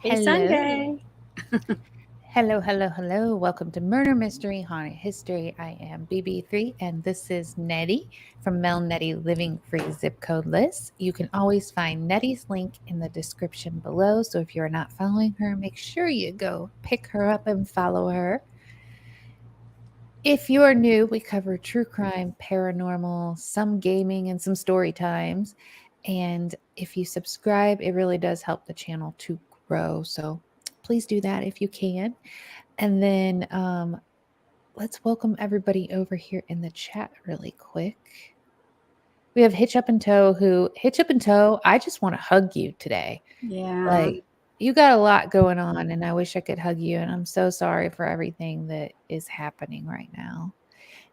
Happy Hello. Sunday. Hello, hello, hello. Welcome to Murder Mystery Haunted History. I am BB3 and this is Nettie from MelNetteLivingFreeZipCodeless. You can always find Nettie's link in the description below. So if you're not following her, make sure you go pick her up and follow her. If you're new, we cover true crime, paranormal, some gaming, and some story times. And if you subscribe, it really does help the channel to grow. So please do that if you can. And then let's welcome everybody over here in the chat really quick. We have Hitch Up and Toe, Hitch Up and Toe, I just want to hug you today. Yeah. Like, you got a lot going on, and I wish I could hug you. And I'm so sorry for everything that is happening right now.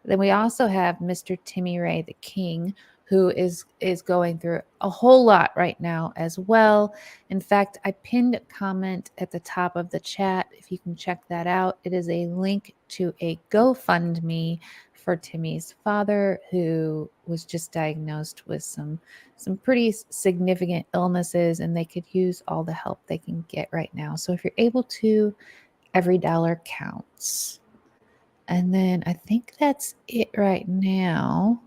Then we also have Mr. Timmy Ray the King, who is going through a whole lot right now as well. In fact, I pinned a comment at the top of the chat. If you can check that out, it is a link to a GoFundMe for Timmy's father, who was just diagnosed with some pretty significant illnesses, and they could use all the help they can get right now. So if you're able to, every dollar counts. And then I think that's it right now.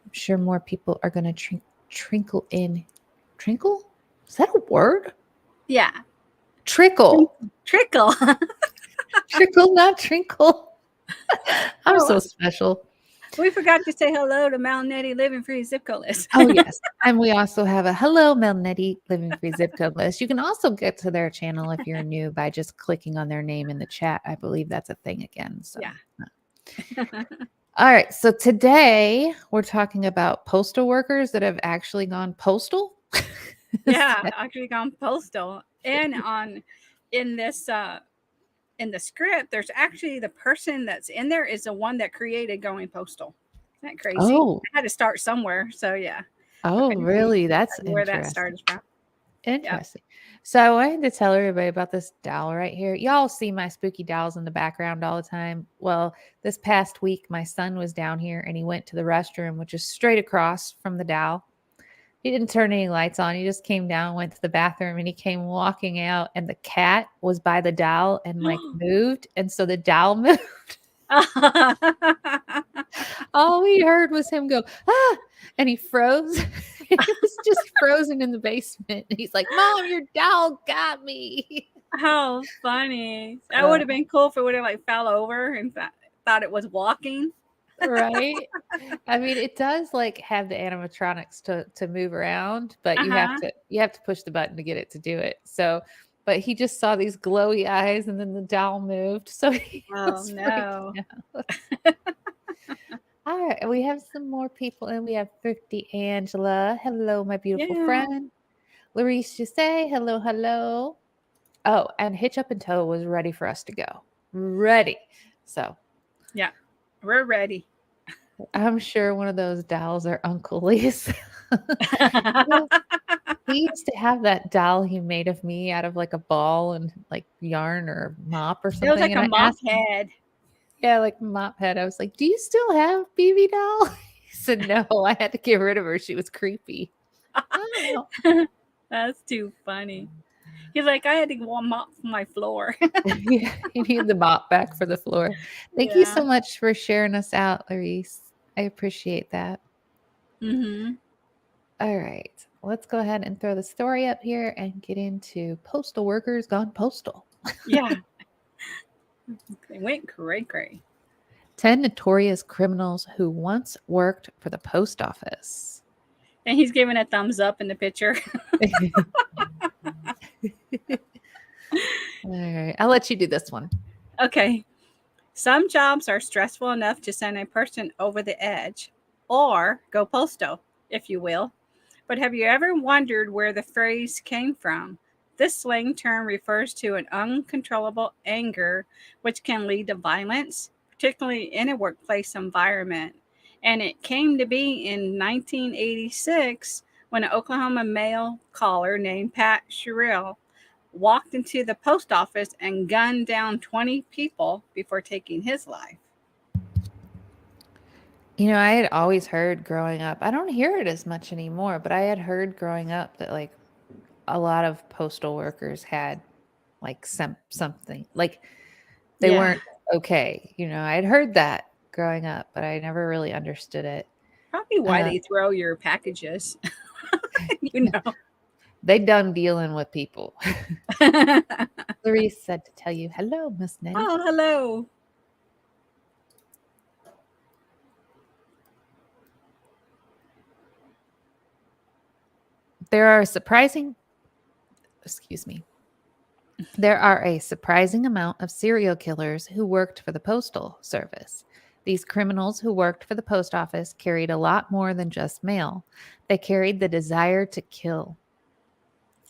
I'm sure more people are going to trinkle in. Trinkle? Is that a word? Yeah. Trickle. Trickle. Trickle, not trinkle. I'm Oh, so special. we forgot to say hello to MelNetteLivingFreeZipCodeless. Oh, yes. And we also have a hello, Melnetty Living Free Zip Code list. You can also get to their channel if you're new by just clicking on their name in the chat. I believe that's a thing again. So, Yeah. all right. So today we're talking about postal workers that have actually gone postal. Yeah, actually gone postal. And in this in the script, there's actually the person that's in there is the one that created going postal. Isn't that crazy? Oh, I had to start somewhere. So yeah. oh, Okay. See really? That's where that interesting. started from. Yep. Interesting. So I wanted to tell everybody about this doll right here. Y'all see my spooky dolls in the background all the time. Well, this past week, my son was down here and he went to the restroom, which is straight across from the doll. He didn't turn any lights on. He just came down, went to the bathroom, and he came walking out, and the cat was by the doll and like moved. And so the doll moved. All we heard was him go, ah, and he froze. He was just frozen in the basement. He's like, Mom, your doll got me. How funny. That Uh, would have been cool if it would have like fell over and thought it was walking. right? I mean, it does like have the animatronics to move around, but Uh-huh. you have to push the button to get it to do it. So, but he just saw these glowy eyes and then the doll moved. So he Oh was no. freaking out. All right, we have some more people, and we have Thrifty Angela. Hello, my beautiful Yeah. friend. Larice say hello, hello. Oh, and Hitch Up and Toe was ready for us to go. Ready. So Yeah. We're ready. I'm sure one of those dolls are Uncle Lee's. Yeah, he used to have that doll he made of me out of like a ball and like yarn or mop or It was something. like And a I mop asked him, head. yeah, like mop head. I was like, "Do you still have BB doll?" He said, "No, I had to get rid of her. She was creepy." Oh. That's too funny. He's like, I had to go mop my floor. Yeah, you need the mop back for the floor. Thank you Yeah. so much for sharing us out, Larice. I appreciate that. Mm-hmm. All right, let's go ahead and throw the story up here and get into postal workers gone postal. Yeah. They went cray cray. 10 notorious criminals who once worked for the post office. And he's giving a thumbs up in the picture. All right, I'll let you do this one. Okay. Some jobs are stressful enough to send a person over the edge or go postal, if you will. But have you ever wondered where the phrase came from? This slang term refers to an uncontrollable anger which can lead to violence, particularly in a workplace environment. And it came to be in 1986 when an Oklahoma mail caller named Pat Sherrill walked into the post office and gunned down 20 people before taking his life. You know, I had always heard growing up, I don't hear it as much anymore, but I had heard growing up that like a lot of postal workers had like something like they Yeah. weren't okay. I'd heard that growing up, but I never really understood it. Probably why Uh, they throw your packages. you know. they done dealing with people. Oh, Clarice said to tell you, hello, Miss Nettie. hello. There are surprising, excuse me, there are a surprising amount of serial killers who worked for the Postal Service. These criminals who worked for the post office carried a lot more than just mail. They carried the desire to kill.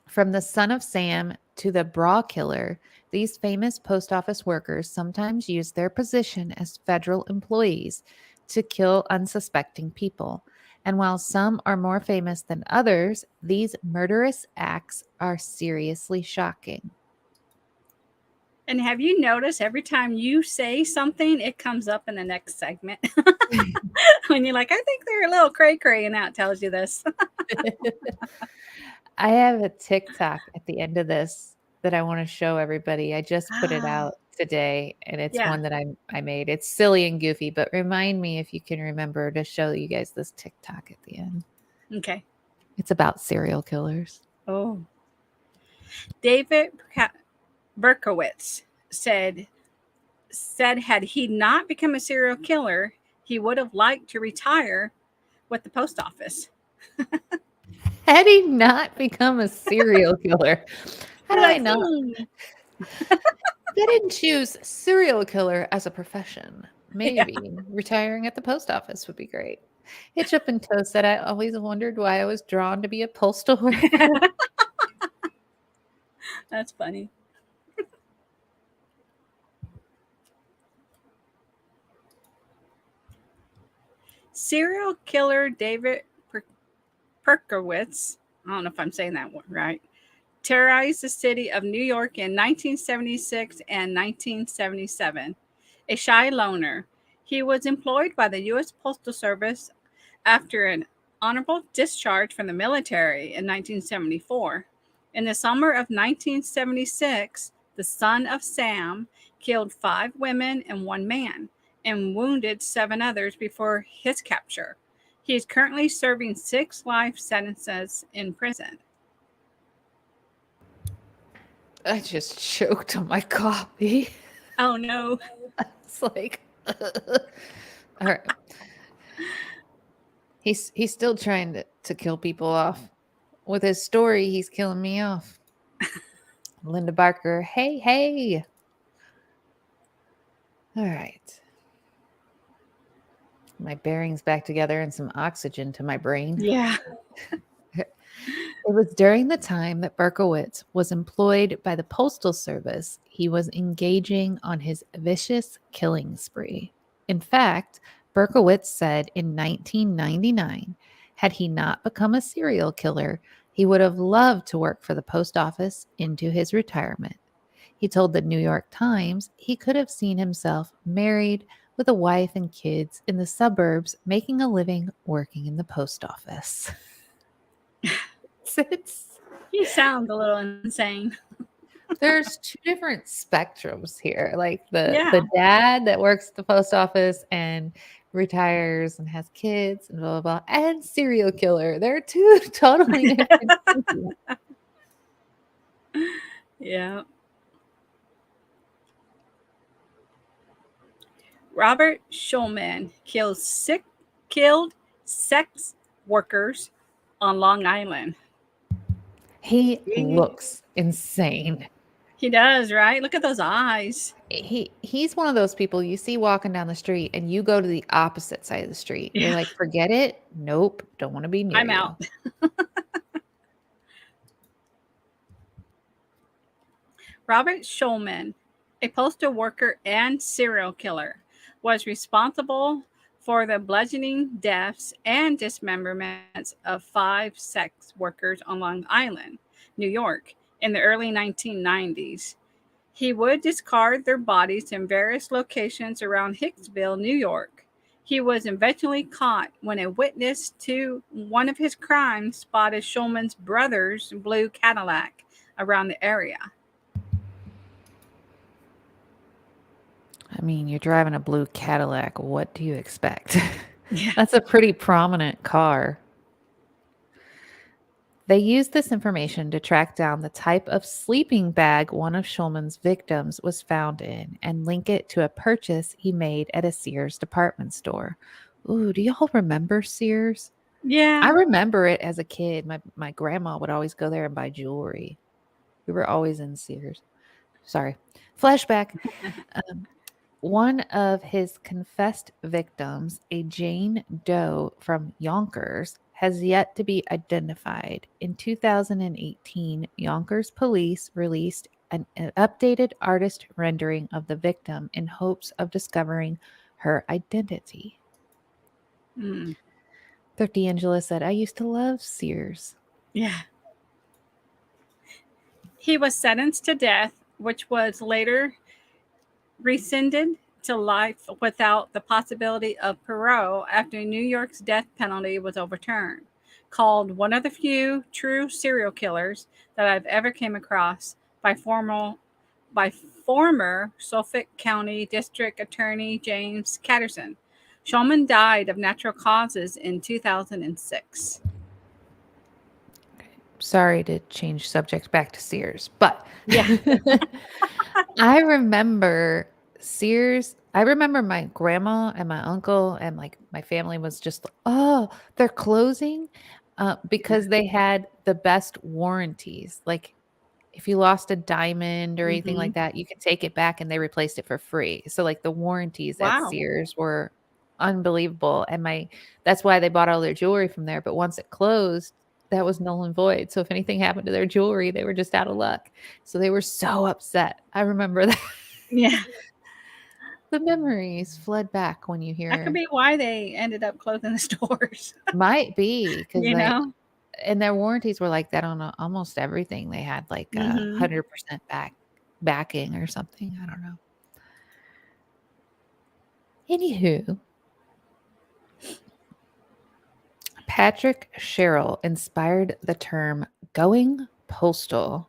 From the Son of Sam to the Bra Killer, these famous post office workers sometimes used their position as federal employees to kill unsuspecting people. And while some are more famous than others, these murderous acts are seriously shocking. And have you noticed every time you say something, it comes up in the next segment? when you're like, I think they're a little cray cray, and now it tells you this. I have a TikTok at the end of this that I want to show everybody. I just put it Ah, out today and it's yeah. one that I made. It's silly and goofy, but remind me if you can remember to show you guys this TikTok at the end. Okay. It's about serial killers. Oh. David Berkowitz said had he not become a serial killer, he would have liked to retire with the post office. Had he not become a serial killer? How You're do I like, not? They didn't choose serial killer as a profession. yeah, Maybe retiring at the post office would be great. Hitch Up and Toe said, I always wondered why I was drawn to be a postal worker. that's funny. Serial killer David Perkowitz, I don't know if I'm saying that one right, terrorized the city of New York in 1976 and 1977. A shy loner, he was employed by the U.S. Postal Service after an honorable discharge from the military in 1974. In the summer of 1976, the son of Sam killed 5 women and 1 man and wounded 7 others before his capture. He is currently serving 6 life sentences in prison. I just choked on my coffee. Oh no. It's like, all right. He's still trying to kill people off. With his story, he's killing me off. Linda Barker, hey, hey. All right. My bearings back together and some oxygen to my brain. Yeah. It was during the time that Berkowitz was employed by the Postal Service he was engaging on his vicious killing spree. In fact, Berkowitz said in 1999, had he not become a serial killer, he would have loved to work for the post office into his retirement. He told the New York Times he could have seen himself married with a wife and kids in the suburbs, making a living working in the post office. It's He sounds a little insane. there's two different spectrums here. Like the Yeah. the dad that works at the post office and retires and has kids and blah blah blah, and serial killer. They're two totally different things. Yeah. Robert Schulman killed sex workers on Long Island. He He, looks insane. he does, right? Look at those eyes. He's one of those people you see walking down the street and you go to the opposite side of the street. You're Yeah. like, forget it. Nope, don't want to be near I'm out. you. Robert Schulman, a postal worker and serial killer, was responsible for the bludgeoning deaths and dismemberments of 5 sex workers on Long Island, New York, in the early 1990s. He would discard their bodies in various locations around Hicksville, New York. He was eventually caught when a witness to one of his crimes spotted Schulman's brother's blue Cadillac around the area. I mean, you're driving a blue Cadillac. What do you expect? Yeah. That's a pretty prominent car. They used this information to track down the type of sleeping bag one of Schulman's victims was found in and link it to a purchase he made at a Sears department store. Ooh, do y'all remember Sears? I Yeah. remember it as a kid. My grandma would always go there and buy jewelry. We were always in Sears. Sorry. Flashback. Um, One of his confessed victims, a Jane Doe from Yonkers, has yet to be identified. In 2018, Yonkers police released an updated artist rendering of the victim in hopes of discovering her identity. Mm. Thrifty Angela said, I used to love Sears. Yeah. He was sentenced to death, which was later rescinded to life without the possibility of parole after New York's death penalty was overturned. Called one of the few true serial killers that I've ever came across by by former Suffolk County District Attorney James Catterson. Shulman died of natural causes in 2006. Sorry to change subject back to Sears, but Yeah. I remember Sears. I remember my grandma and my uncle and like my family was just, oh, they're closing because they had the best warranties. Like if you lost a diamond or anything Hmm. like that, you could take it back and they replaced it for free. So like the warranties at Wow. Sears were unbelievable. And that's why they bought all their jewelry from there. But once it closed, that was null and void. So if anything happened to their jewelry, they were just out of luck. So they were so upset. I remember that. Yeah. The memories flood back when you That could hear be why they ended up closing the stores. might be because You they know? and their warranties were like that on almost everything. They had like a Hmm. 100% backing or something. I don't know. Anywho, Patrick Sherrill inspired the term going postal.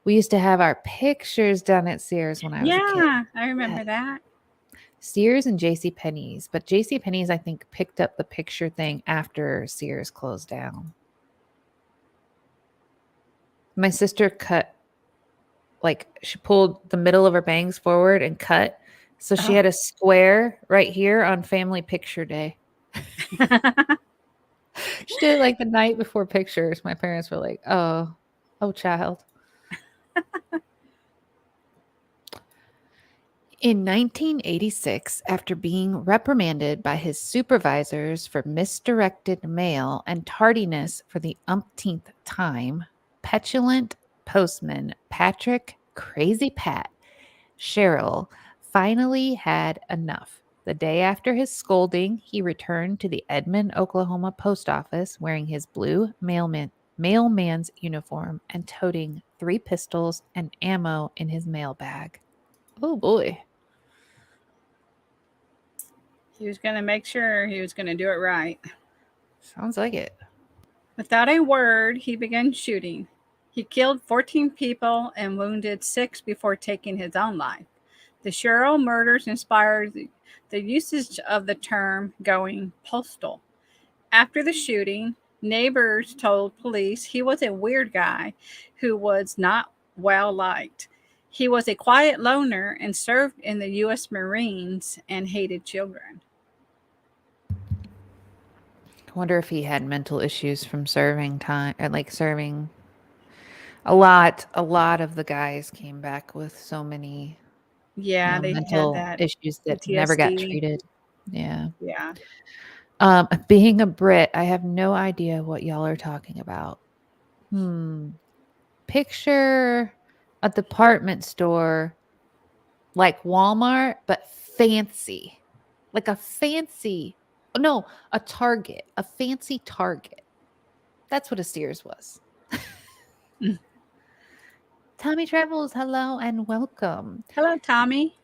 We used to have our pictures done at Sears when I was a kid. Yeah, I Yeah. remember that. Sears and J.C. Penney's, but J.C. Penney's I think picked up the picture thing after Sears closed down. My sister cut like she pulled the middle of her bangs forward and cut. So she Oh. had a square right here on family picture day. She did it like the night before pictures. My parents were like, oh, child. In 1986, after being reprimanded by his supervisors for misdirected mail and tardiness for the umpteenth time, petulant postman Patrick Crazy Pat Sherrill finally had enough. The day after his scolding, he returned to the Edmond, Oklahoma post office wearing his blue mailman's uniform and toting 3 pistols and ammo in his mail bag. Oh boy. He was going to make sure he was going to do it right. Sounds like it. Without a word, he began shooting. He killed 14 people and wounded 6 before taking his own life. The Sherrill murders inspired the usage of the term going postal. After the shooting, neighbors told police he was a weird guy who was not well liked. He was a quiet loner and served in the U.S. Marines and hated children. I wonder if he had mental issues from serving time or like serving a lot of the guys came back with so many, Yeah, they had mental that issues that never got PTSD. treated. Yeah. Yeah. Being a Brit, I have no idea what y'all are talking about. Hmm. Picture a department store like Walmart, but fancy. Like a fancy, no, a Target, a fancy Target. That's what a Sears was. Tommy Travels, hello and welcome. Hello, Tommy.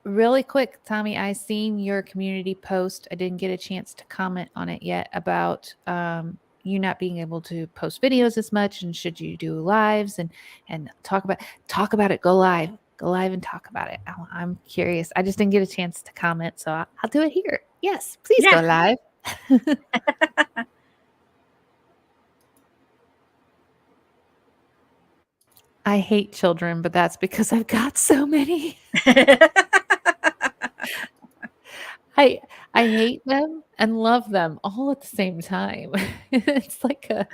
Really quick, Tommy, I seen your community post. I didn't get a chance to comment on it yet about you not being able to post videos as much, and should you do lives and talk about it. Go live and talk about it. I'm curious. I just didn't get a chance to comment, so I'll do it here. Yes, please Yeah. go live. I hate children, but that's because I've got so many. I I hate them and love them all at the same time. It's like a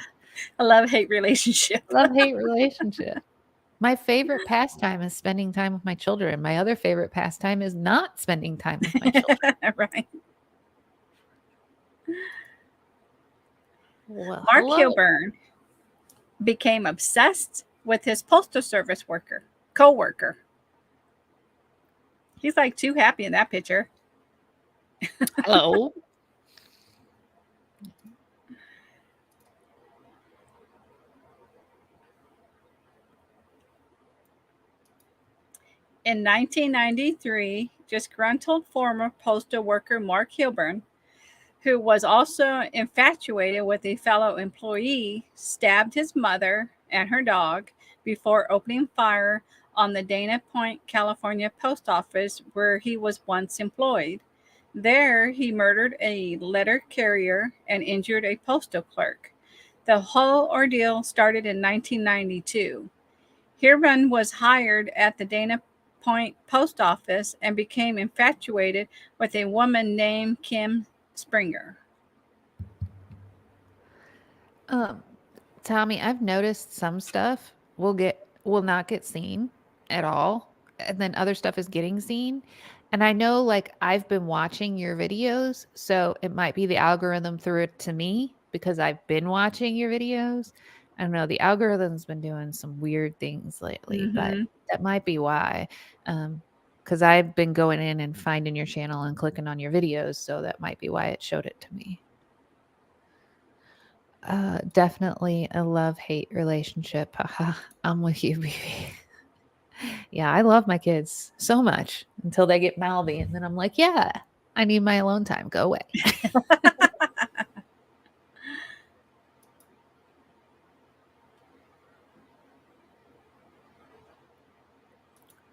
A love-hate relationship. love-hate relationship. My favorite pastime is spending time with my children. My other favorite pastime is not spending time with my children. Right. Well, Mark hello. Hilburn became obsessed with his postal service co-worker. He's like too happy in that picture. Hello. In 1993, disgruntled former postal worker Mark Hilburn, who was also infatuated with a fellow employee, stabbed his mother and her dog before opening fire on the Dana Point, California post office where he was once employed. There, he murdered a letter carrier and injured a postal clerk. The whole ordeal started in 1992. Hirvan was hired at the Dana Point post office and became infatuated with a woman named Kim Springer. Um, Tommy, I've noticed some stuff will not get seen at all, and then other stuff is getting seen. And I know like I've been watching your videos, so it might be the algorithm threw it to me because I've been watching your videos. I don't know, the algorithm's been doing some weird things lately, but Hmm. that might be why. Because I've been going in and finding your channel and clicking on your videos, so that might be why it showed it to me. Definitely a love-hate relationship. Haha, I'm with you, baby. Yeah, I love my kids so much until they get mouthy, and then I'm like, yeah, I need my alone time. Go away.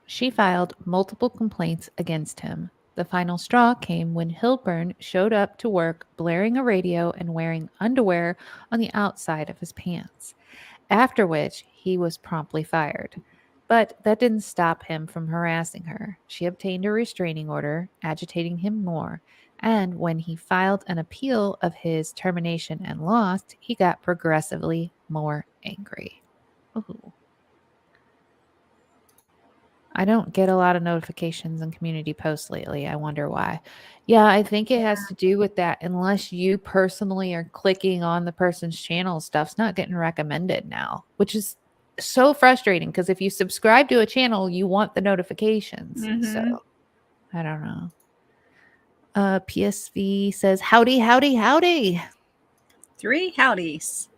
She filed multiple complaints against him. The final straw came when Hilburn showed up to work blaring a radio and wearing underwear on the outside of his pants, after which he was promptly fired. But that didn't stop him from harassing her. She obtained a restraining order, agitating him more, and when he filed an appeal of his termination and lost, he got progressively more angry. Ooh. I don't get a lot of notifications and community posts lately. I wonder why. Yeah, I think it has to do with that. Unless you personally are clicking on the person's channel, stuff's not getting recommended now, which is so frustrating because if you subscribe to a channel, you want the notifications. So Hmm. I don't know. PSV says, howdy, howdy, howdy. Three howdies.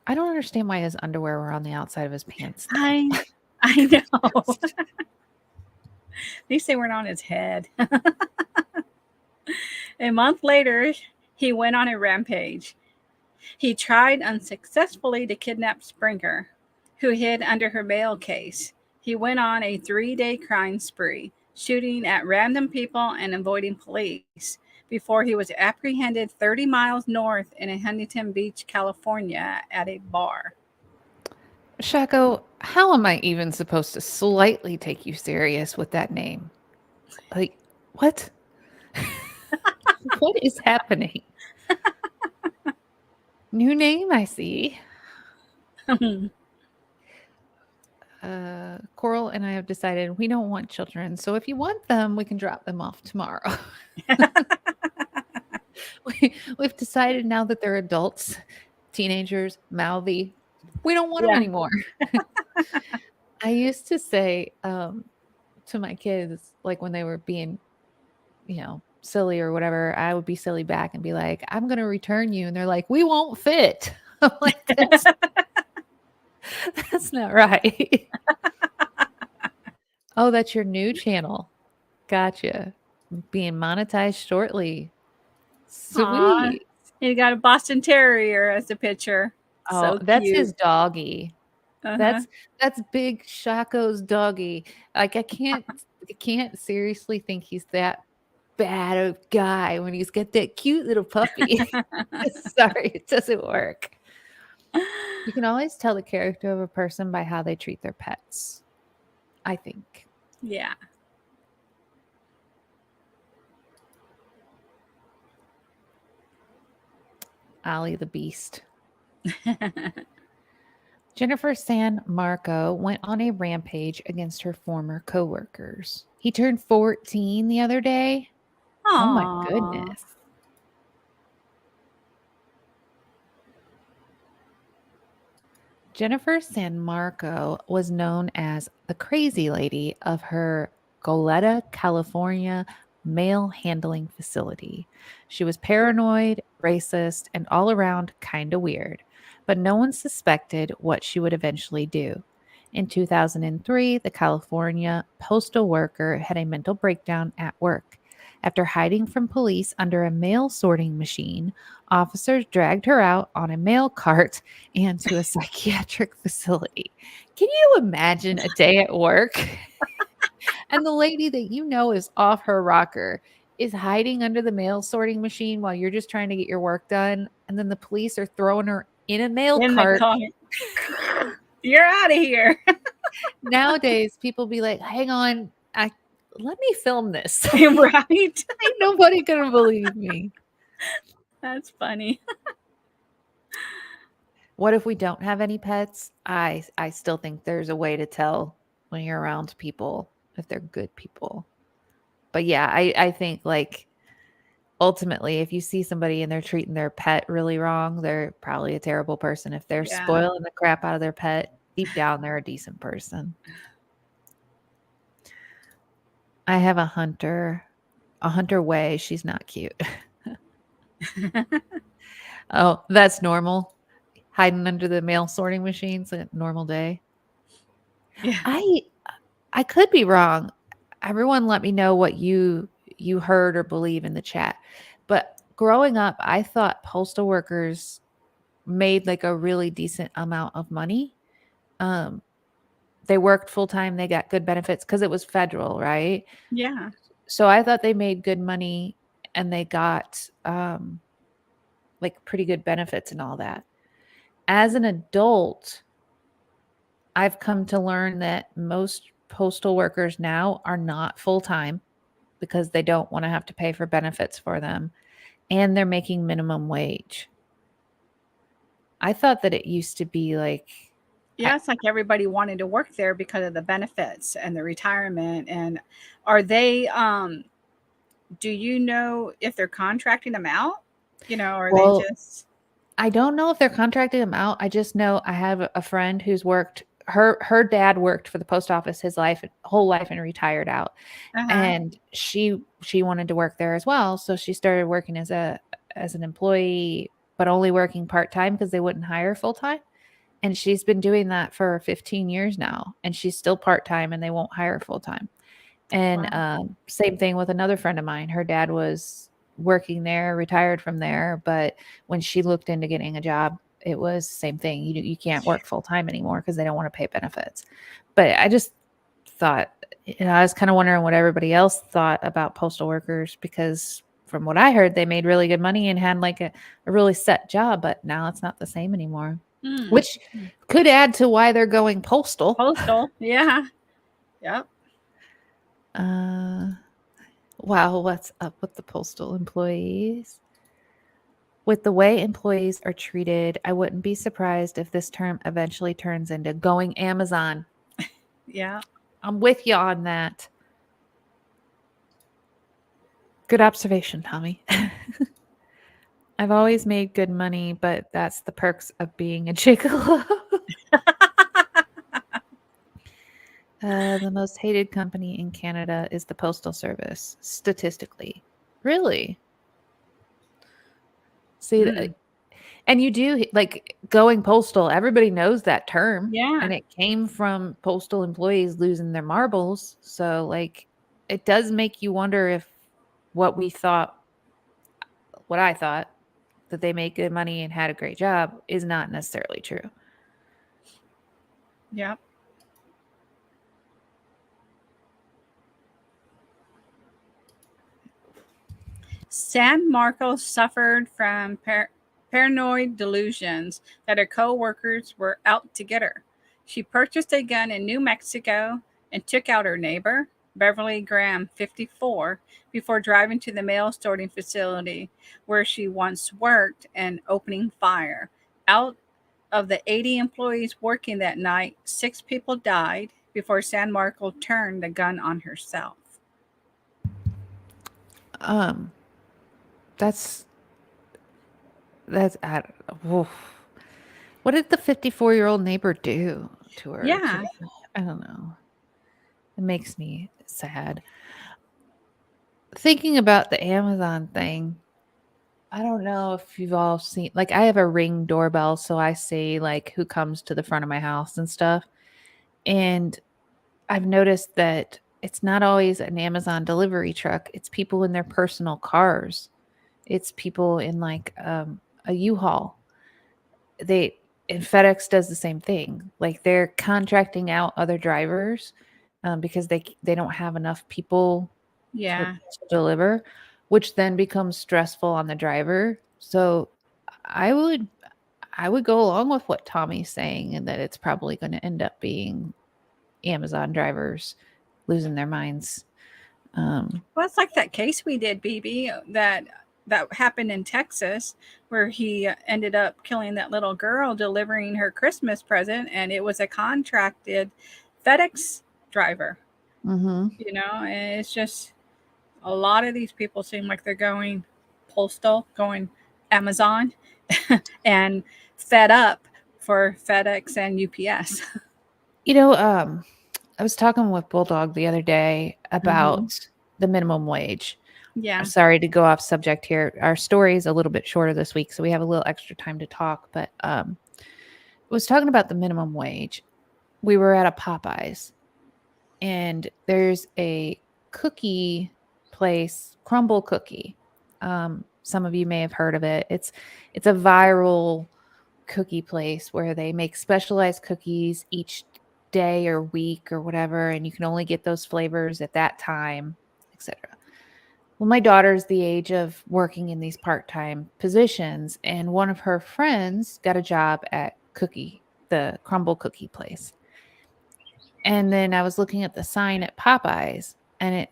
I don't understand why his underwear were on the outside of his pants, though. I know. At least they weren't on his head. A month later, he went on a rampage. He tried unsuccessfully to kidnap Springer, who hid under her mail case. He went on a 3-day crime spree, shooting at random people and avoiding police, before he was apprehended 30 miles north in Huntington Beach, California, at a bar. Shaco, how am I even supposed to slightly take you serious with that name? Like, what? What is happening? New name, I see. Coral and I have decided we don't want children. So if you want them, we can drop them off tomorrow. We've decided now that they're adults, teenagers, mouthy. We don't want them Yeah. anymore. I used to say to my kids, like when they were being, silly or whatever, I would be silly back and be like, I'm going to return you. And they're like, we won't fit. I'm like, That's not right. Oh, that's your new channel. Gotcha. Being monetized shortly. Aw, Sweet. you got a Boston Terrier as a picture. Oh, So that's cute. his doggy. Uh-huh. That's Big Shaco's doggy. Like I can't seriously think he's that bad of guy when he's got that cute little puppy. Sorry, it doesn't work. You can always tell the character of a person by how they treat their pets, I think. Yeah. Ollie the Beast. Jennifer San Marco went on a rampage against her former coworkers. He turned 14 the other day. Oh my Aw. goodness. Jennifer San Marco was known as the crazy lady of her Goleta, California mail handling facility. She was paranoid, racist, and all around kind of weird, but no one suspected what she would eventually do. In 2003, the California postal worker had a mental breakdown at work. After hiding from police under a mail sorting machine, officers dragged her out on a mail cart and to a psychiatric facility. Can you imagine a day at work and the lady that you know is off her rocker is hiding under the mail sorting machine while you're just trying to get your work done? And then the police are throwing her in a mail In the cart. car. You're out of here. Nowadays, people be like, hang on, let me film this. Right? Ain't nobody gonna believe me. That's funny. What if we don't have any pets? I still think there's a way to tell when you're around people if they're good people. But yeah, I think like ultimately if you see somebody and they're treating their pet really wrong, they're probably a terrible person. If they're Yeah. spoiling the crap out of their pet, deep down they're a decent person. I have a hunter. A hunter way, she's not cute. Oh, that's normal. Hiding under the mail sorting machines, a normal day. Yeah. I could be wrong. Everyone let me know what you heard or believe in the chat. But growing up, I thought postal workers made like a really decent amount of money. Um, they worked full time, they got good benefits because it was federal, right? Yeah. So I thought they made good money and they got like pretty good benefits and all that. As an adult, I've come to learn that most postal workers now are not full time because they don't want to have to pay for benefits for them and they're making minimum wage. I thought that it used to be like Yeah, it's like everybody wanted to work there because of the benefits and the retirement. And are they do you know if they're contracting them out? Or are they well, just I don't know if they're contracting them out. I just know I have a friend who's worked her dad worked for the post office his whole life and retired out. uh-huh. And she wanted to work there as well, so she started working as an employee but only working part-time because they wouldn't hire full-time. And she's been doing that for 15 years now and she's still part-time and they won't hire full-time. And Wow. same thing with another friend of mine. Her dad was working there, retired from there, but when she looked into getting a job, it was same thing. You can't work full time anymore because they don't want to pay benefits. But I just thought, I was kind of wondering what everybody else thought about postal workers because from what I heard, they made really good money and had like a really set job, but now it's not the same anymore, Mm. which could add to why they're going postal. Postal. Yeah. Yep. Uh, Wow, what's up with the postal employees? With the way employees are treated, I wouldn't be surprised if this term eventually turns into going Amazon. Yeah. I'm with you on that. Good observation, Tommy. I've always made good money, but that's the perks of being a gigolo. The most hated company in Canada is the Postal Service, statistically. Really? See, Mm. And you do like going postal, everybody knows that term. Yeah. And it came from postal employees losing their marbles. So like it does make you wonder if what we thought, what I thought, that they made good money and had a great job is not necessarily true. Yeah. San Marcos suffered from paranoid delusions that her co-workers were out to get her. She purchased a gun in New Mexico and took out her neighbor, Beverly Graham, 54, before driving to the mail sorting facility where she once worked and opening fire. Out of the 80 employees working that night, 6 people died before San Marcos turned the gun on herself. Um, that's I don't know. Oof. What did the 54-year-old neighbor do to her? Yeah. I don't know. It makes me sad. Thinking about the Amazon thing, I don't know if you've all seen, like, I have a Ring doorbell, so I see like who comes to the front of my house and stuff. And I've noticed that it's not always an Amazon delivery truck. It's people in their personal cars. It's people in like a U-Haul. They and FedEx does the same thing. Like they're contracting out other drivers because they don't have enough people to Yeah. deliver, which then becomes stressful on the driver. So I would I would go along with what Tommy's saying, and that it's probably going to end up being Amazon drivers losing their minds. Well, it's like that case we did, BB, that happened in Texas, where he ended up killing that little girl delivering her Christmas present, and it was a contracted FedEx driver. Mm-hmm. And it's just a lot of these people seem like they're going postal, going Amazon, and fed up for FedEx and UPS. You know, I was talking with Bulldog the other day Hmm. about the minimum wage. Yeah. Sorry to go off subject here. Our story is a little bit shorter this week, so we have a little extra time to talk. But I was talking about the minimum wage. We were at a Popeyes, and there's a cookie place, Crumble Cookie. Some of you may have heard of it. It's a viral cookie place where they make specialized cookies each day or week or whatever, and you can only get those flavors at that time, etc. Well, my daughter's the age of working in these part-time positions, and one of her friends got a job at the Crumble Cookie place. And then I was looking at the sign at Popeyes, and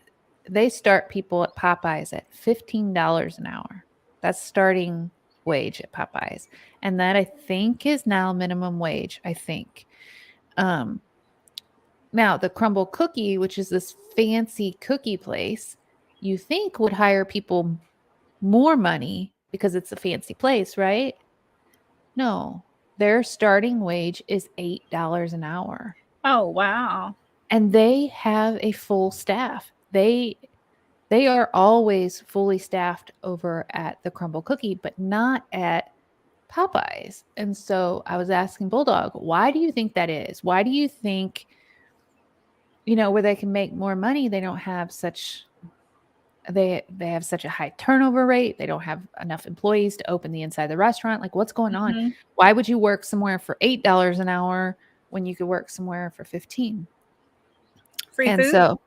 they start people at Popeyes at $15 an hour. That's starting wage at Popeyes. And that I think is now minimum wage, I think. Um, Now the Crumble Cookie, which is this fancy cookie place, you think would hire people more money because it's a fancy place, right? No. Their starting wage is $8 an hour. Oh, wow. And they have a full staff. They are always fully staffed over at the Crumble Cookie, but not at Popeyes. And so I was asking Bulldog, why do you think that is? Why do you think, where they can make more money, they don't have such they have such a high turnover rate. They don't have enough employees to open the inside of the restaurant. Like, what's going on? Hmm. Why would you work somewhere for $8 an hour when you could work somewhere for 15? Free And food? so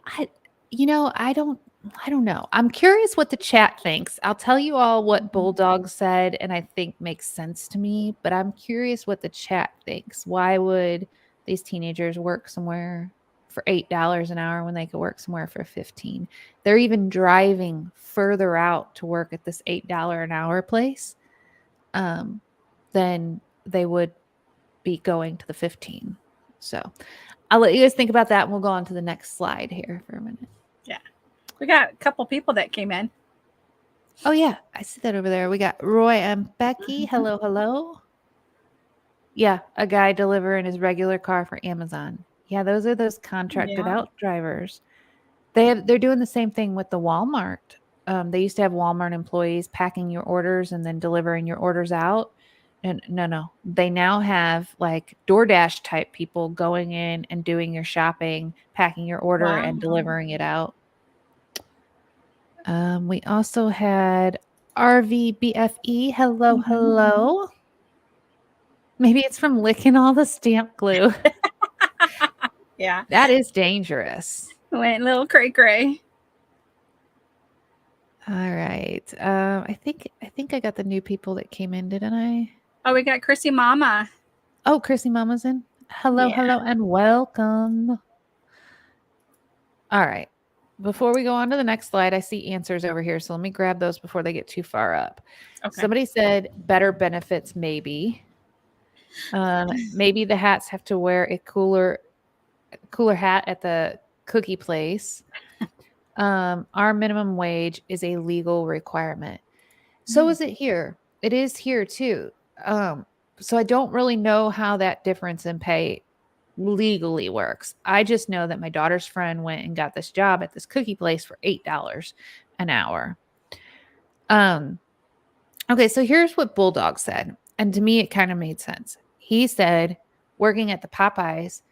I you know, I don't know. I'm curious what the chat thinks. I'll tell you all what Mhm. Bulldog said and I think makes sense to me, but I'm curious what the chat thinks. Why would these teenagers work somewhere for $8 an hour when they could work somewhere for 15? They're even driving further out to work at this $8 an hour place than they would be going to the 15. So I'll let you guys think about that and we'll go on to the next slide here for a minute. Yeah. We got a couple people that came in. Oh, yeah. I see that over there. We got Roy and Becky. Mhm. Hello, hello. Yeah, a guy delivering his regular car for Amazon. Yeah, those are those contracted Yeah. out drivers. They're doing the same thing with the Walmart they used to have Walmart employees packing your orders and then delivering your orders out. And no, they now have like DoorDash type people going in and doing your shopping, packing your order Wow. and delivering it out. We also had RVBFE. Hello, hello. Maybe it's from licking all the stamp glue. Yeah. That is dangerous. Went a little cray cray. All right. I think I got the new people that came in, didn't I? Oh, we got Chrissy Mama. Oh, Chrissy Mama's in. Hello, Yeah. hello, and welcome. All right. Before we go on to the next slide, I see answers over here. So let me grab those before they get too far up. Okay. Somebody said better benefits, maybe. Maybe the hats have to wear a cooler hat at the cookie place. Our minimum wage is a legal requirement. So is it here. It is here too. So I don't really know how that difference in pay legally works. I just know that my daughter's friend went and got this job at this cookie place for $8 an hour. Okay, so here's what Bulldog said. And to me, it kind of made sense. He said, working at the Popeyes,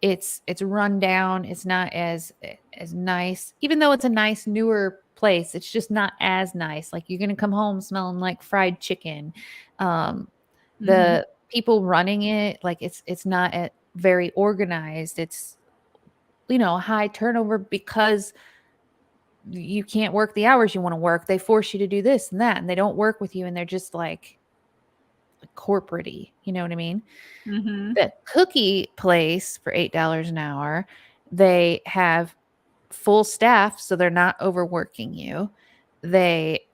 it's run down. It's not as nice, even though it's a nice newer place. It's just not as nice. Like you're gonna come home smelling like fried chicken. The people running it, like it's not very organized. It's high turnover because you can't work the hours you want to work. They force you to do this and that, and they don't work with you, and they're just like corporate-y. You know what I mean? The cookie place for $8 an hour, they have full staff, so they're not overworking you. They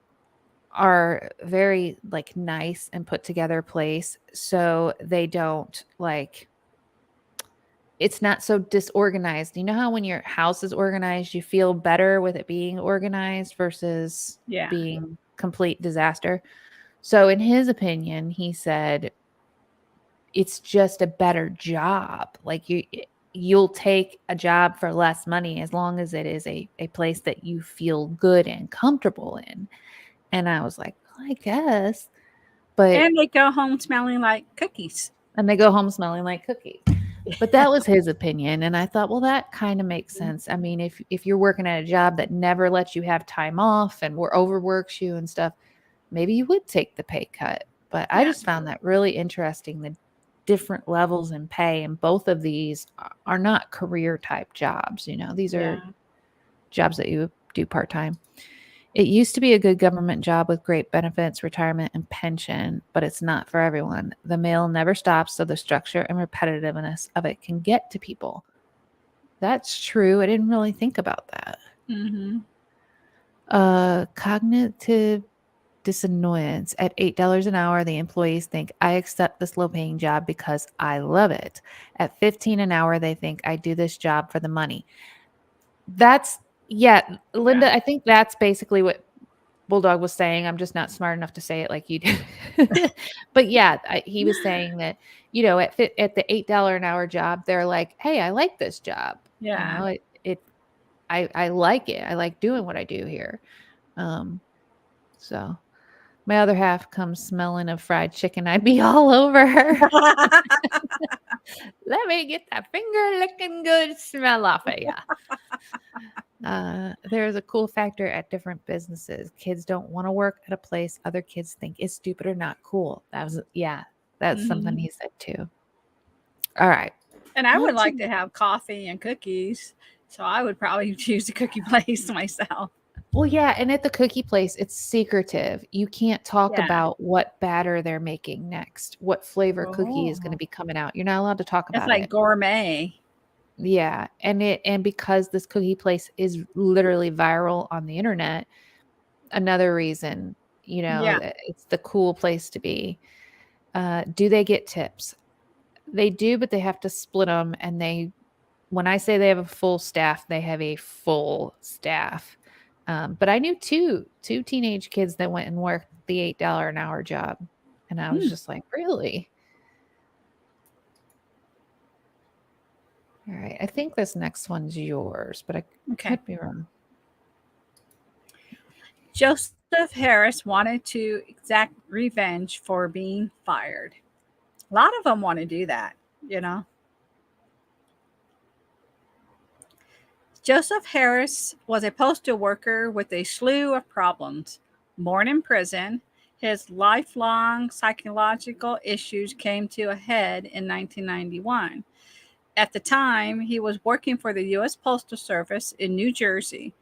are very like nice and put together place, so they don't like it's not so disorganized. You know how when your house is organized, you feel better with it being organized versus being complete disaster. So in his opinion, he said it's just a better job. Like you'll take a job for less money as long as it is a place that you feel good and comfortable in. And I was like, well, I guess. But And they go home smelling like cookies. and they go home smelling like cookies. But that was his opinion. And I thought, well, that kind of makes sense. I mean, if you're working at a job that never lets you have time off and overworks you and stuff, maybe you would take the pay cut. But I just found that really interesting, the different levels in pay. And both of these are not career type jobs. These are jobs that you do part-time. It used to be a good government job with great benefits, retirement, and pension, but it's not for everyone. The mail never stops, so the structure and repetitiveness of it can get to people. That's true. I didn't really think about that. Cognitive dissonance. At $8 an hour, the employees think, I accept this low-paying job because I love it. At $15 an hour, they think, I do this job for the money. Linda, I think that's basically what Bulldog was saying. I'm just not smart enough to say it like you do. But he was saying that, at the $8 an hour job, they're like, hey, I like this job. I like it. I like doing what I do here. So my other half comes smelling of fried chicken. I'd be all over her. Let me get that finger licking good smell off of you. There's a cool factor at different businesses. Kids don't want to work at a place other kids think is stupid or not cool. That's something he said too. All right. And I would like to have coffee and cookies. So I would probably choose a cookie place myself. Well, yeah, and at the cookie place, it's secretive. You can't talk about what batter they're making next, what flavor cookie is going to be coming out. You're not allowed to talk about it. It's like gourmet. Yeah, and because this cookie place is literally viral on the internet, another reason, it's the cool place to be. Do they get tips? They do, but they have to split them. And when I say they have a full staff, they have a full staff. But I knew two teenage kids that went and worked the $8 an hour job. And I was just like, really? All right. I think this next one's yours, but I could be wrong. Joseph Harris wanted to exact revenge for being fired. A lot of them want to do that, you know. Joseph Harris was a postal worker with a slew of problems. Born in prison, his lifelong psychological issues came to a head in 1991. At the time, he was working for the U.S. Postal Service in New Jersey,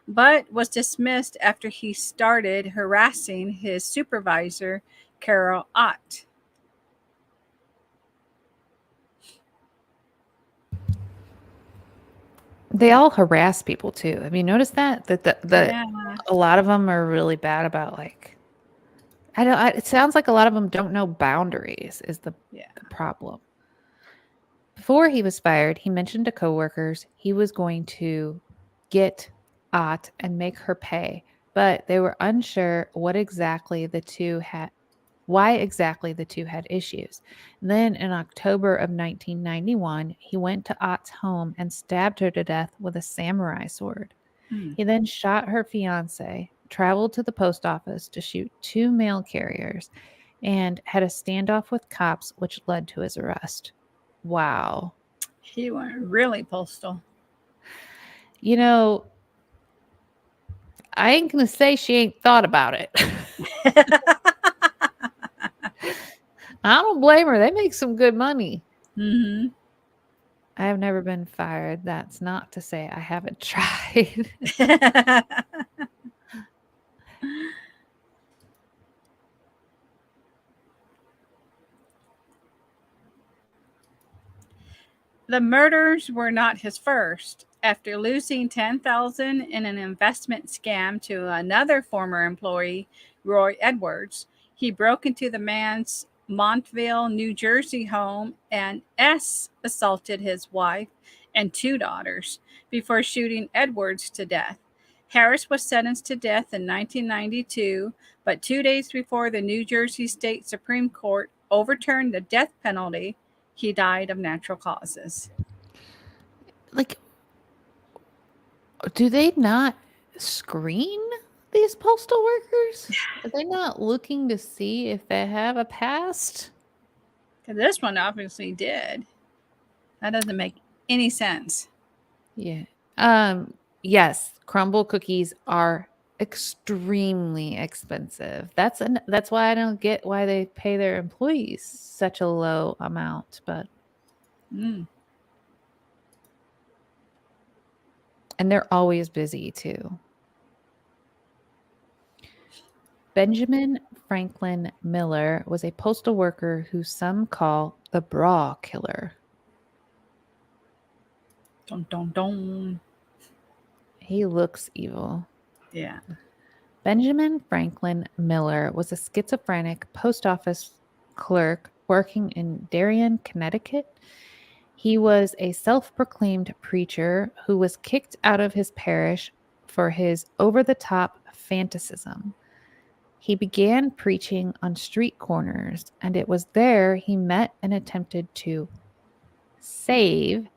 but was dismissed after he started harassing his supervisor, Carol Ott. They all harass people too. Have you noticed that? That Yeah, a lot of them are really bad about like I don't. It sounds like a lot of them don't know boundaries. Is yeah. the problem? Before he was fired, he mentioned to coworkers he was going to get Ott and make her pay, but they were unsure why exactly the two had issues. Then in October of 1991, he went to Ott's home and stabbed her to death with a samurai sword. Hmm. He then shot her fiance, traveled to the post office to shoot two mail carriers, and had a standoff with cops, which led to his arrest. Wow. He went really postal. You know, I ain't gonna say she ain't thought about it. I don't blame her. They make some good money. Hmm. I have never been fired. That's not to say I haven't tried. The murders were not his first. After losing 10,000 in an investment scam to another former employee, Roy Edwards, he broke into the man's Montville, New Jersey home and assaulted his wife and two daughters before shooting Edwards to death. Harris was sentenced to death in 1992, but 2 days before the New Jersey State Supreme Court overturned the death penalty, he died of natural causes. Like, do they not screen these postal workers? Are they not looking to see if they have a past? 'Cause this one obviously did. That doesn't make any sense. Yeah. Yes, crumble cookies are extremely expensive. That's why I don't get why they pay their employees such a low amount, but Mm. and they're always busy too. Benjamin Franklin Miller was a postal worker who some call the bra killer. Dun, dun, dun. He looks evil. Yeah. Benjamin Franklin Miller was a schizophrenic post office clerk working in Darien, Connecticut. He was a self proclaimed preacher who was kicked out of his parish for his over the top fanaticism. He began preaching on street corners, and it was there he met and attempted to save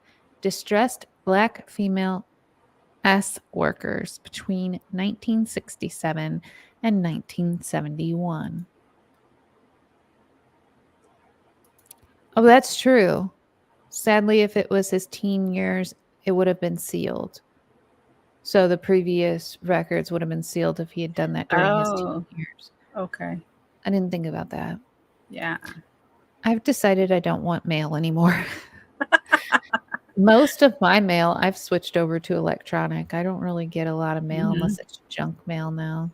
distressed Black female workers between 1967 and 1971. Oh, that's true. Sadly, if it was his teen years, it would have been sealed. So the previous records would have been sealed if he had done that during his teen Oh, years. okay. I didn't think about that. Yeah. I've decided I don't want mail anymore. Most of my mail, I've switched over to electronic. I don't really get a lot of mail Hmm. unless it's junk mail now.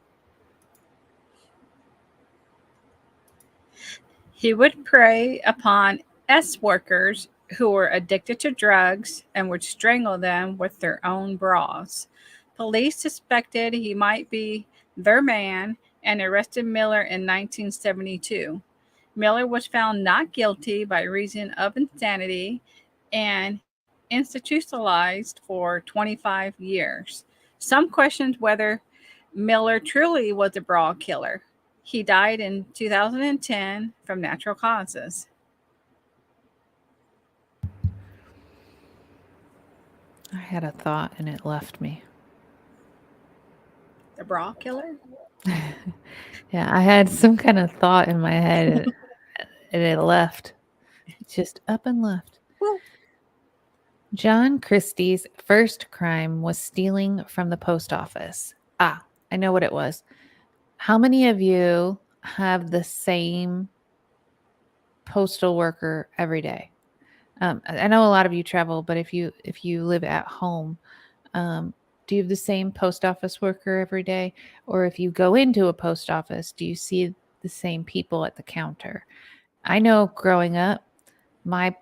He would prey upon S workers who were addicted to drugs and would strangle them with their own bras. Police suspected he might be their man and arrested Miller in 1972. Miller was found not guilty by reason of insanity and institutionalized for 25 years. Some questioned whether Miller truly was a bra killer. He died in 2010 from natural causes. I had a thought and it left me. The bra killer? Yeah, I had some kind of thought in my head and it left. Just up and left. Woo. John Christie's first crime was stealing from the post office. Ah, I know what it was. How many of you have the same postal worker every day? I know a lot of you travel, but if you live at home, um, do you have the same post office worker every day? Or if you go into a post office, do you see the same people at the counter? I know growing up, my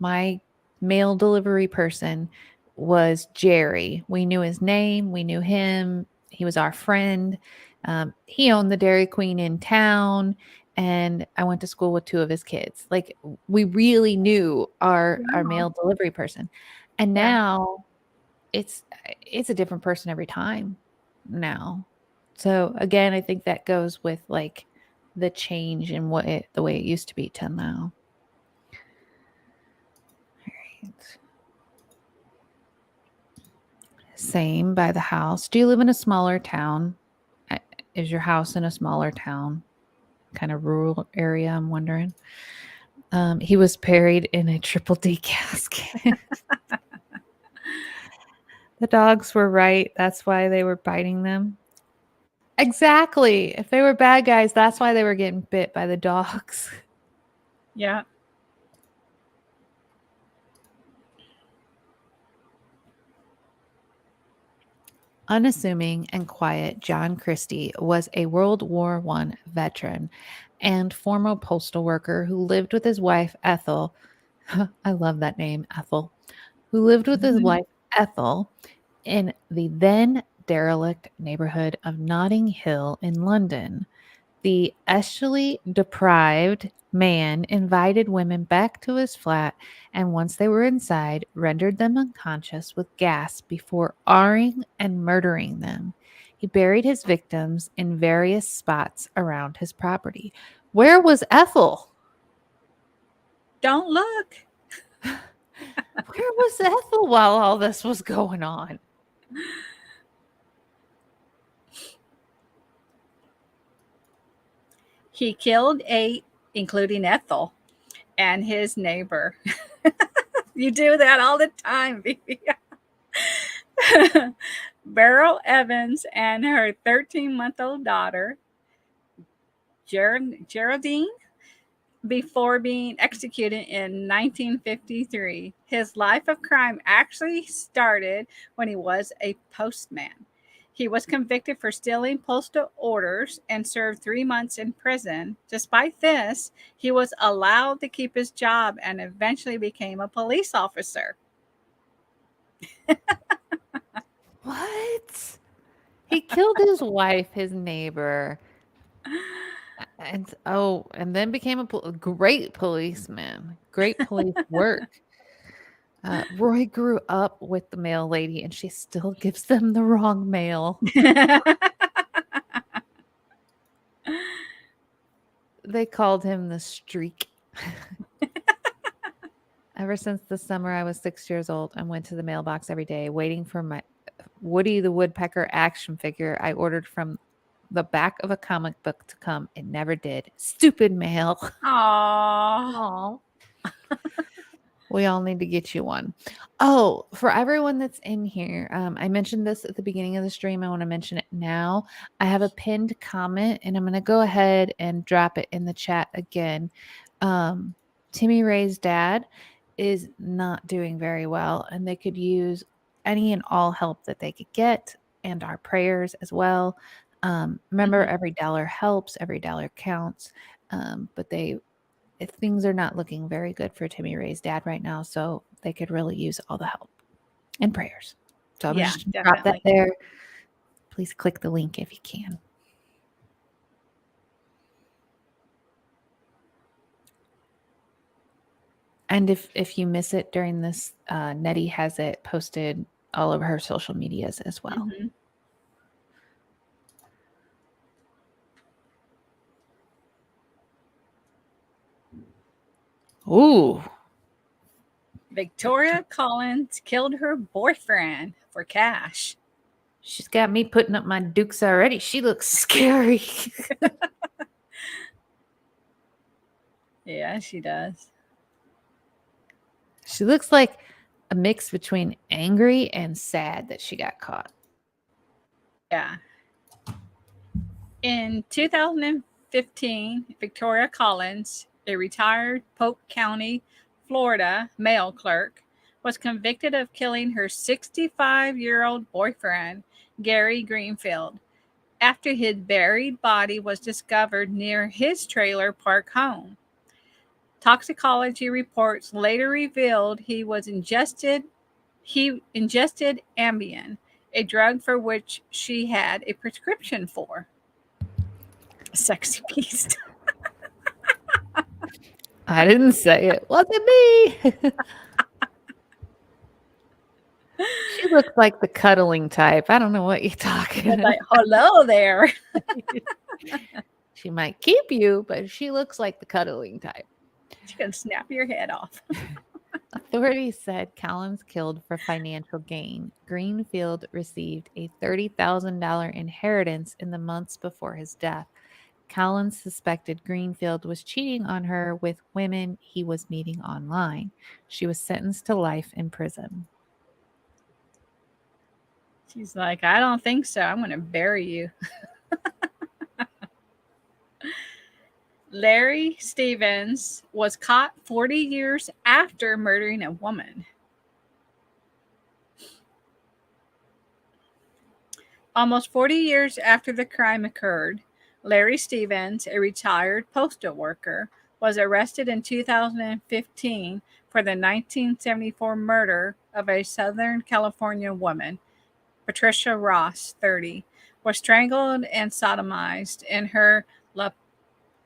my mail delivery person was Jerry. We knew his name, we knew him. He was our friend. He owned the Dairy Queen in town, and I went to school with two of his kids. Like we really knew our Wow. mail delivery person. And Yeah. now it's it's a different person every time now. So again, I think that goes with like the change in the way it used to be to now. Right. Same by the house. Do you live in a smaller town? Is your house in a smaller town? Kind of rural area, I'm wondering. He was buried in a triple D casket. The dogs were right. That's why they were biting them. Exactly. If they were bad guys, that's why they were getting bit by the dogs. Yeah. Unassuming and quiet, John Christie was a World War I veteran and former postal worker who lived with his wife, Ethel. I love that name, Ethel. Who lived with his Mhm. wife, Ethel, in the then derelict neighborhood of Notting Hill in London. The essentially deprived man invited women back to his flat and once they were inside, rendered them unconscious with gas before arring and murdering them. He buried his victims in various spots around his property. Where was Ethel? Don't look. Where was Ethel while all this was going on? He killed 8, including Ethel and his neighbor. You do that all the time, Vivi. Beryl Evans and her 13-month-old daughter, Geraldine, before being executed in 1953. His life of crime actually started when he was a postman. He was convicted for stealing postal orders and served 3 months in prison. Despite this, he was allowed to keep his job and eventually became a police officer. What? He killed his wife, his neighbor, and then became a great policeman. Great police work. Roy grew up with the mail lady, and she still gives them the wrong mail. They called him the streak. Ever since the summer I was 6 years old, I went to the mailbox every day, waiting for my Woody the Woodpecker action figure I ordered from the back of a comic book to come. It never did. Stupid mail. Aww. Aw. We all need to get you one. Oh, for everyone that's in here, I mentioned this at the beginning of the stream. I want to mention it now. I have a pinned comment, and I'm going to go ahead and drop it in the chat again. Timmy Ray's dad is not doing very well, and they could use any and all help that they could get, and our prayers as well. Remember, Mhm. every dollar helps, every dollar counts. But if things are not looking very good for Timmy Ray's dad right now, so they could really use all the help and prayers. So I'm Yeah, just drop that definitely. there. Please click the link if you can. And if you miss it during this, Nettie has it posted all over her social medias as well. Mhm. Ooh. Victoria Collins killed her boyfriend for cash. She's got me putting up my dukes already. She looks scary. Yeah, she does. She looks like a mix between angry and sad that she got caught. Yeah. In 2015, Victoria Collins, a retired Polk County, Florida mail clerk, was convicted of killing her 65-year-old boyfriend, Gary Greenfield, after his buried body was discovered near his trailer park home. Toxicology reports later revealed he ingested Ambien, a drug for which she had a prescription for. Sexy beast. I didn't say it. Wasn't me. She looks like the cuddling type. I don't know what you're talking It's about. like, hello there. She might keep you, but she looks like the cuddling type. She can snap your head off. Authorities said Collins killed for financial gain. Greenfield received a $30,000 inheritance in the months before his death. Collins suspected Greenfield was cheating on her with women he was meeting online. She was sentenced to life in prison. She's like, I don't think so. I'm going to bury you. Larry Stevens was caught 40 years after murdering a woman. Almost 40 years after the crime occurred, Larry Stevens, a retired postal worker, was arrested in 2015 for the 1974 murder of a Southern California woman. Patricia Ross, 30, was strangled and sodomized in her La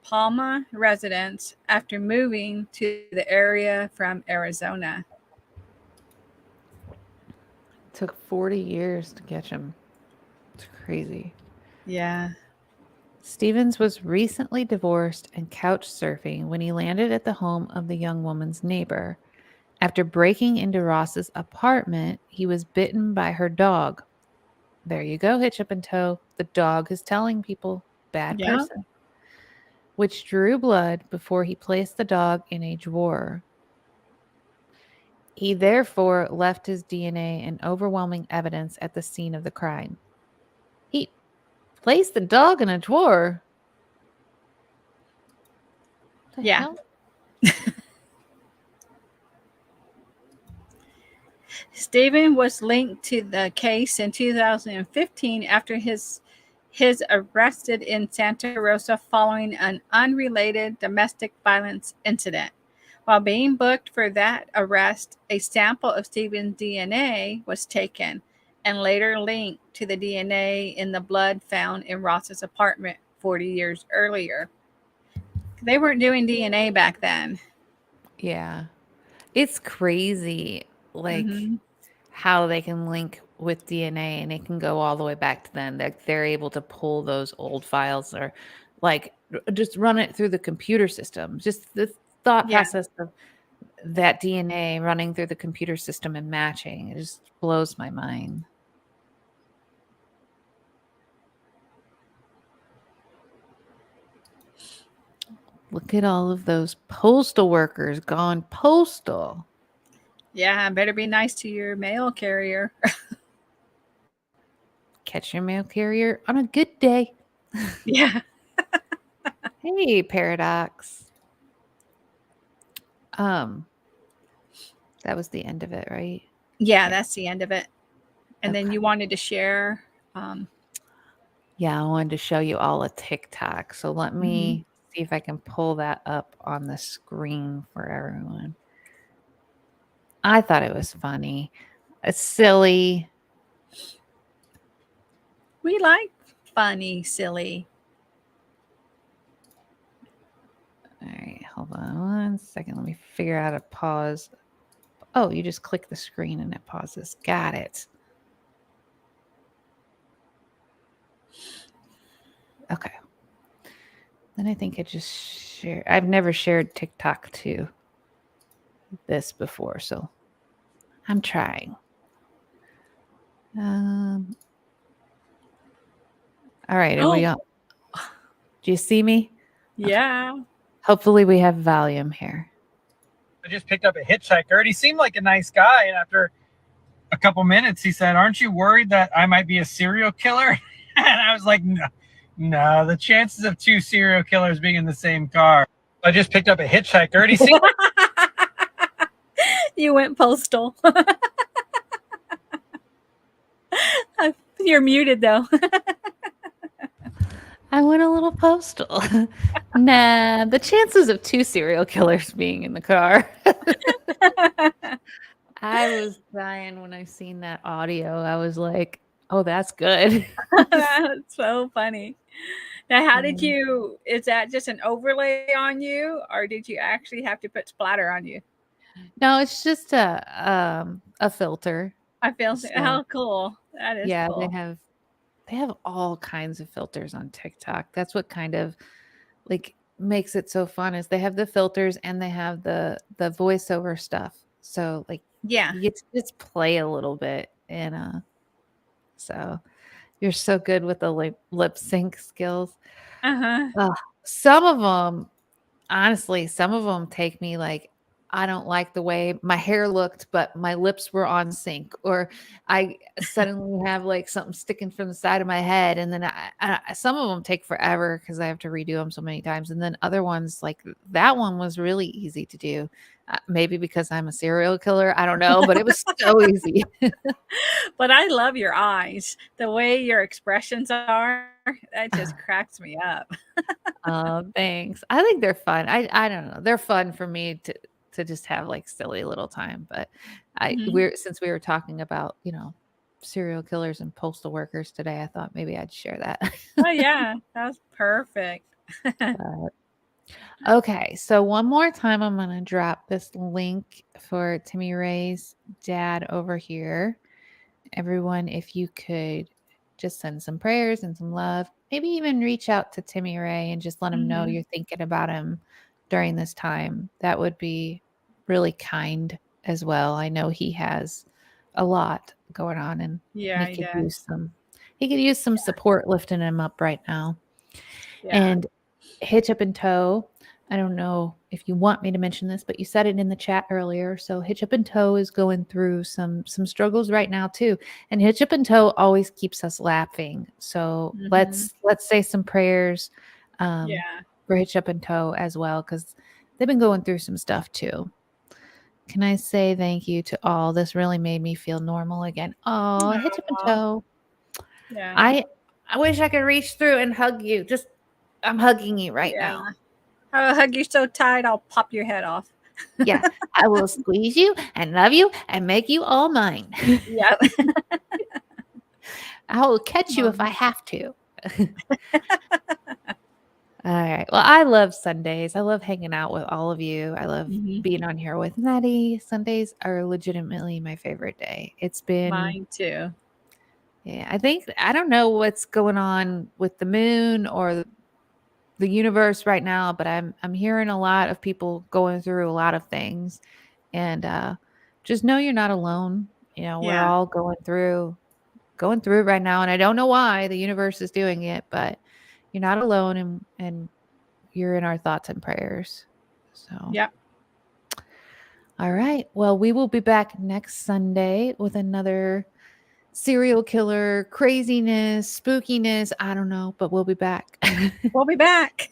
Palma residence after moving to the area from Arizona. It took 40 years to catch him. It's crazy. Yeah. Stevens was recently divorced and couch surfing when he landed at the home of the young woman's neighbor. After breaking into Ross's apartment, he was bitten by her dog. There you go, hitch up and toe. The dog is telling people, bad Yeah. person, which drew blood before he placed the dog in a drawer. He therefore left his DNA and overwhelming evidence at the scene of the crime. He placed the dog in a drawer? What the Yeah. hell? Stephen was linked to the case in 2015 after his arrested in Santa Rosa following an unrelated domestic violence incident. While being booked for that arrest, a sample of Stephen's DNA was taken and later linked to the DNA in the blood found in Ross's apartment 40 years earlier. They weren't doing DNA back then. Yeah. It's crazy, like, Hmm. how they can link with DNA and it can go all the way back to then. They're able to pull those old files or, like, just run it through the computer system. Just the thought Yeah. process of that DNA running through the computer system and matching, it just blows my mind. Look at all of those postal workers gone postal. Yeah, better be nice to your mail carrier. Catch your mail carrier on a good day. Yeah. Hey, Paradox. Um, that was the end of it, right? Yeah, Yeah. that's the end of it. And then Okay. you wanted to share. Um, Yeah, I wanted to show you all a TikTok. So let mhm. me see if I can pull that up on the screen for everyone. I thought it was funny. It's silly. We like funny, silly. All right, hold on one second. Let me figure out a pause. Oh, you just click the screen and it pauses. Got it. Okay. Then I think I just share. I've never shared TikTok to this before, so I'm trying. All right. Are we Oh, on? Do you see me? yeah. Hopefully we have volume here. I just picked up a hitchhiker, and he seemed like a nice guy. And after a couple minutes, he said, "Aren't you worried that I might be a serial killer?" And I was like, "No, no. The chances of two serial killers being in the same car." I just picked up a hitchhiker, and he seemed like You went postal. You're muted though. I went a little postal. Nah, the chances of two serial killers being in the car. I was dying when I seen that audio. I was like, oh, that's good. That's so funny. Now, how did Mm. you? Is that just an overlay on you, or did you actually have to put splatter on you? No, it's just a filter. I feel So, how cool that is. yeah, Cool. they have all kinds of filters on TikTok. That's what kind of like makes it so fun is they have the filters and they have the voiceover stuff. So like Yeah. you get to just play a little bit and so you're so good with the lip sync skills. Uh-huh. Some of them, honestly, some of them take me like, I don't like the way my hair looked, but my lips were on sync, or I suddenly have like something sticking from the side of my head. And then some of them take forever because I have to redo them so many times. And then other ones, like that one was really easy to do. Maybe because I'm a serial killer. I don't know, but it was so easy. But I love your eyes. The way your expressions are, that just cracks me up. Oh, thanks. I think they're fun. I don't know. They're fun for me to just have like silly little time. But Mhm. since we were talking about, serial killers and postal workers today, I thought maybe I'd share that. Oh yeah, that's perfect. But, okay, so one more time I'm gonna drop this link for Timmy Ray's dad over here. Everyone, if you could just send some prayers and some love, maybe even reach out to Timmy Ray and just let him know Mhm. you're thinking about him during this time. That would be really kind as well. I know he has a lot going on and Yeah, he does. he could use some support lifting him up right now. Yeah. And Hitch Up and Toe, I don't know if you want me to mention this, but you said it in the chat earlier. So Hitch Up and Toe is going through some struggles right now too. And Hitch Up and Toe always keeps us laughing. So Mhm. let's say some prayers Yeah. for Hitch Up and Toe as well, because they've been going through some stuff too. Can I say thank you to all? This really made me feel normal again. Oh, Hitch Up and Aw. Toe. Yeah. I wish I could reach through and hug you. Just I'm hugging you right Yeah. now. I'll hug you so tight I'll pop your head off. Yeah, I will squeeze you and love you and make you all mine. Yep. I will catch you if I Um, have to. All right. Well, I love Sundays. I love hanging out with all of you. I love mhm. being on here with Nettie. Sundays are legitimately my favorite day. It's been, Mine too. yeah, I don't know what's going on with the moon or the universe right now, but I'm hearing a lot of people going through a lot of things. And just know you're not alone. We're Yeah. all going through it right now, and I don't know why the universe is doing it, but you're not alone, and you're in our thoughts and prayers. So, Yep. all right. Well, we will be back next Sunday with another serial killer craziness, spookiness. I don't know, but we'll be back. We'll be back.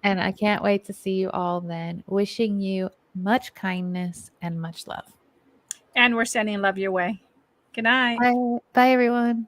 And I can't wait to see you all then. Wishing you much kindness and much love. And we're sending love your way. Good night. Bye. Bye, everyone.